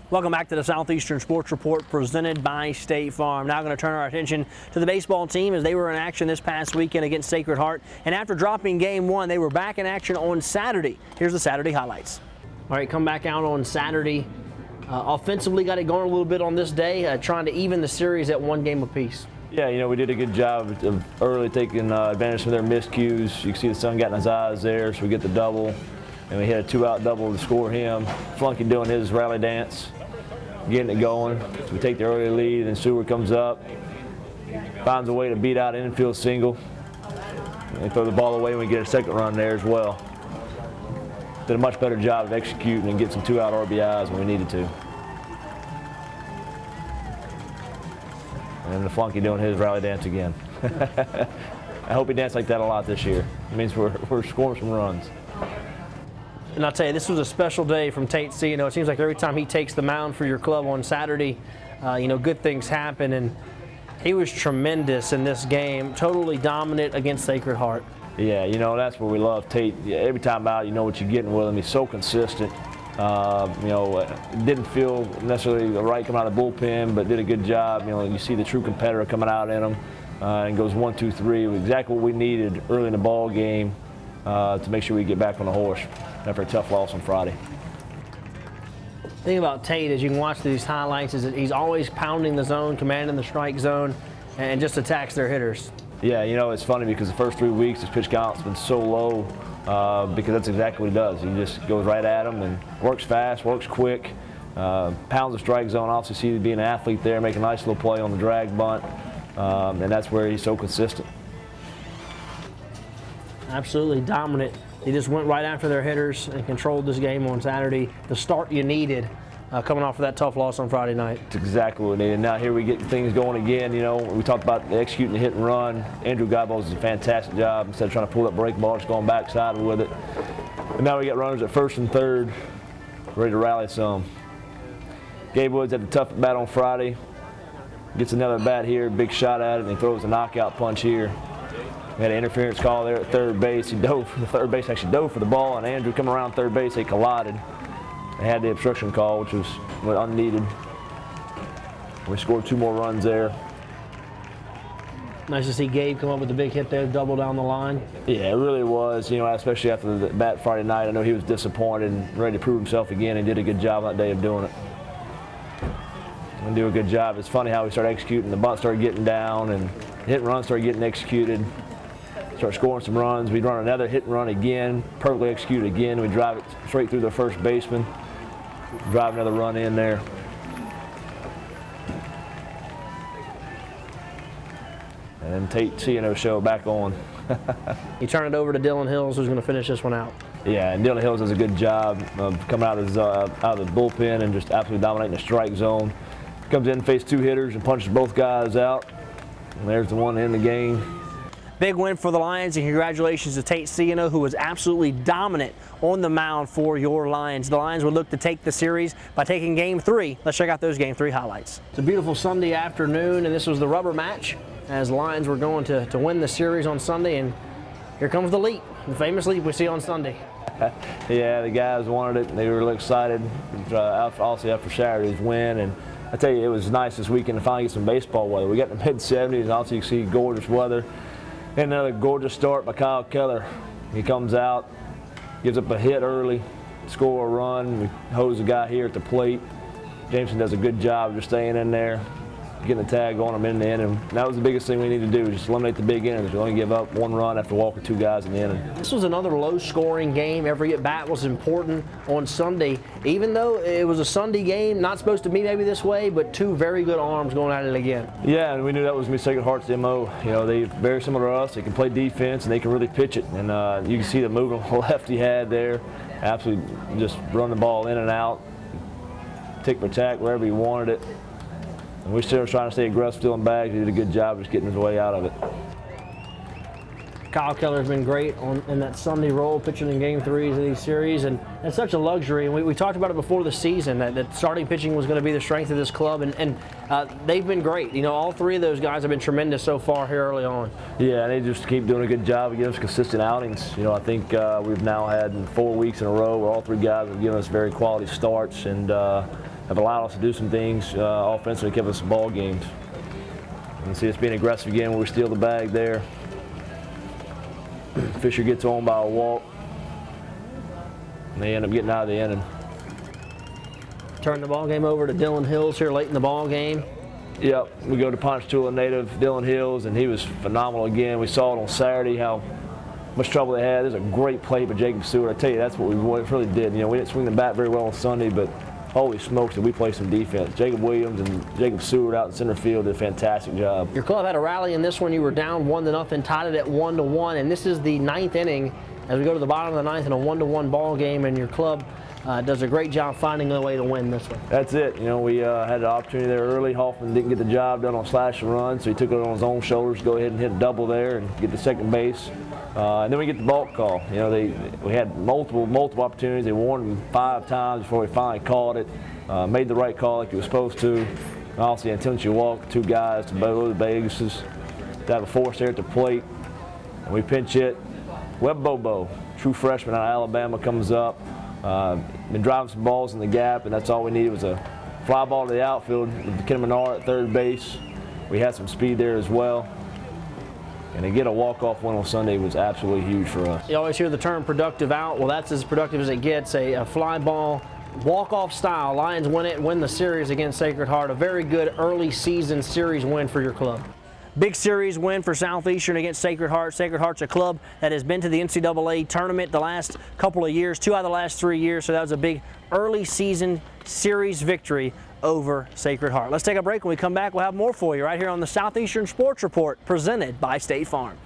Welcome back to the Southeastern Sports Report presented by State Farm. Now going to turn our attention to the baseball team as they were in action this past weekend against Sacred Heart. And after dropping game one, they were back in action on Saturday. Here's the Saturday highlights. All right, come back out on Saturday. Offensively got it going a little bit on this day, trying to even the series at one game apiece. Yeah, we did a good job of early taking advantage of their miscues. You can see the sun got in his eyes there, so we get the double. And we hit a two-out double to score him. Flunky doing his rally dance, getting it going. So we take the early lead, and Seward comes up, finds a way to beat out an infield single. And they throw the ball away, and we get a second run there as well. Did a much better job of executing and getting some two-out RBIs when we needed to. And the Flunky doing his rally dance again. I hope he dances like that a lot this year. It means we're scoring some runs. And I'll tell you, this was a special day from Tate C. It seems like every time he takes the mound for your club on Saturday, good things happen. And he was tremendous in this game, totally dominant against Sacred Heart. Yeah, that's what we love Tate. Every time out, you know what you're getting with him. He's so consistent. Didn't feel necessarily right coming out of the bullpen, but did a good job. You see the true competitor coming out in him, and goes 1, 2, 3. Exactly what we needed early in the ball game to make sure we get back on the horse after a tough loss on Friday. The thing about Tate, as you can watch these highlights, is that he's always pounding the zone, commanding the strike zone, and just attacks their hitters. Yeah, it's funny because the first 3 weeks his pitch count's been so low because that's exactly what he does. He just goes right at them and works fast, works quick, pounds the strike zone. Obviously, see him being an athlete there, making a nice little play on the drag bunt, and that's where he's so consistent. Absolutely dominant. He just went right after their hitters and controlled this game on Saturday. The start you needed coming off of that tough loss on Friday night. It's exactly what we needed. Now here we get things going again. We talked about executing the hit and run. Andrew Gabos does a fantastic job. Instead of trying to pull that break ball, just going backside with it. And now we got runners at first and third, ready to rally some. Gabe Woods had a tough bat on Friday. Gets another bat here, big shot at it, and he throws a knockout punch here. We had an interference call there at third base. He dove for the third base, actually dove for the ball, and Andrew coming around third base, they collided. They had the obstruction call, which was unneeded. We scored 2 more runs there. Nice to see Gabe come up with a big hit there, double down the line. Yeah, it really was, especially after the bat Friday night. I know he was disappointed and ready to prove himself again, and did a good job that day of doing it. And do a good job. It's funny how we started executing. The bunt started getting down, and hit and run started getting executed. Start scoring some runs. We run another hit and run again, perfectly executed again. We drive it straight through the first baseman. Drive another run in there. And then Tate C&O show back on. You turn it over to Dylan Hills, who's going to finish this one out. Yeah, and Dylan Hills does a good job of coming out of the bullpen and just absolutely dominating the strike zone. Comes in, faces 2 hitters, and punches both guys out. And there's the one to end the game. Big win for the Lions, and congratulations to Tate C&O, who was absolutely dominant on the mound for your Lions. The Lions would look to take the series by taking Game 3. Let's check out those Game 3 highlights. It's a beautiful Sunday afternoon, and this was the rubber match as the Lions were going to win the series on Sunday, and here comes the leap, the famous leap we see on Sunday. Yeah, the guys wanted it, and they were really excited, also after Saturday's win. And I tell you, it was nice this weekend to finally get some baseball weather. We got in the mid-70s, and also you can see gorgeous weather. And another gorgeous start by Kyle Keller. He comes out, gives up a hit early, score a run. We hose the guy here at the plate. Jameson does a good job of just staying in there, getting the tag on him in the inning. That was the biggest thing we need to do, just eliminate the big innings. We only give up 1 run after walking 2 guys in the inning. This was another low-scoring game. Every at-bat was important on Sunday. Even though it was a Sunday game, not supposed to be maybe this way, but 2 very good arms going at it again. Yeah, and we knew that was going to be Sacred Heart's MO. They're very similar to us. They can play defense, and they can really pitch it. And you can see the movement on the left he had there. Absolutely just run the ball in and out, tick for tack wherever he wanted it. And we still were trying to stay aggressive, stealing bags. He did a good job just getting his way out of it. Kyle Keller's been great in that Sunday role, pitching in Game 3s of these series, and it's such a luxury. And we talked about it before the season, that starting pitching was going to be the strength of this club, and they've been great. All 3 of those guys have been tremendous so far here early on. Yeah, and they just keep doing a good job of giving us consistent outings. I think we've now had 4 weeks in a row where all 3 guys have given us very quality starts, and have allowed us to do some things offensively, kept us some ball games. And see us being aggressive again when we steal the bag there. Fisher gets on by a walk, and they end up getting out of the inning. Turn the ball game over to Dylan Hills here late in the ball game. Yep, we go to Ponchatoula native Dylan Hills, and he was phenomenal again. We saw it on Saturday how much trouble they had. There's a great play by Jacob Stewart. I tell you, that's what we really did. You know, we didn't swing the bat very well on Sunday, but holy smokes, did we play some defense. Jacob Williams and Jacob Stewart out in center field did a fantastic job. Your club had a rally in this one. You were down 1-0, tied it at 1-1, and this is the 9th inning as we go to the bottom of the 9th in a 1-1 ball game, and your club does a great job finding a way to win this one. That's it. You know, we had an opportunity there early. Hoffman didn't get the job done on slash and run, so he took it on his own shoulders to go ahead and hit a double there and get to second base. And then we get the balk call. You know, we had multiple opportunities. They warned him 5 times before we finally called it. Made the right call like he was supposed to. And obviously, until you walk 2 guys to below the bases, to have a force there at the plate, and we pinch hit. Webb Bobo, true freshman out of Alabama, comes up. Been driving some balls in the gap, and that's all we needed was a fly ball to the outfield with Ken Menard at third base. We had some speed there as well. And to get a walk-off win on Sunday was absolutely huge for us. You always hear the term productive out. Well, that's as productive as it gets. A fly ball, walk-off style. Lions win the series against Sacred Heart. A very good early season series win for your club. Big series win for Southeastern against Sacred Heart. Sacred Heart's a club that has been to the NCAA tournament the last couple of years, 2 out of the last 3 years, so that was a big early season series victory over Sacred Heart. Let's take a break. When we come back, we'll have more for you right here on the Southeastern Sports Report presented by State Farm.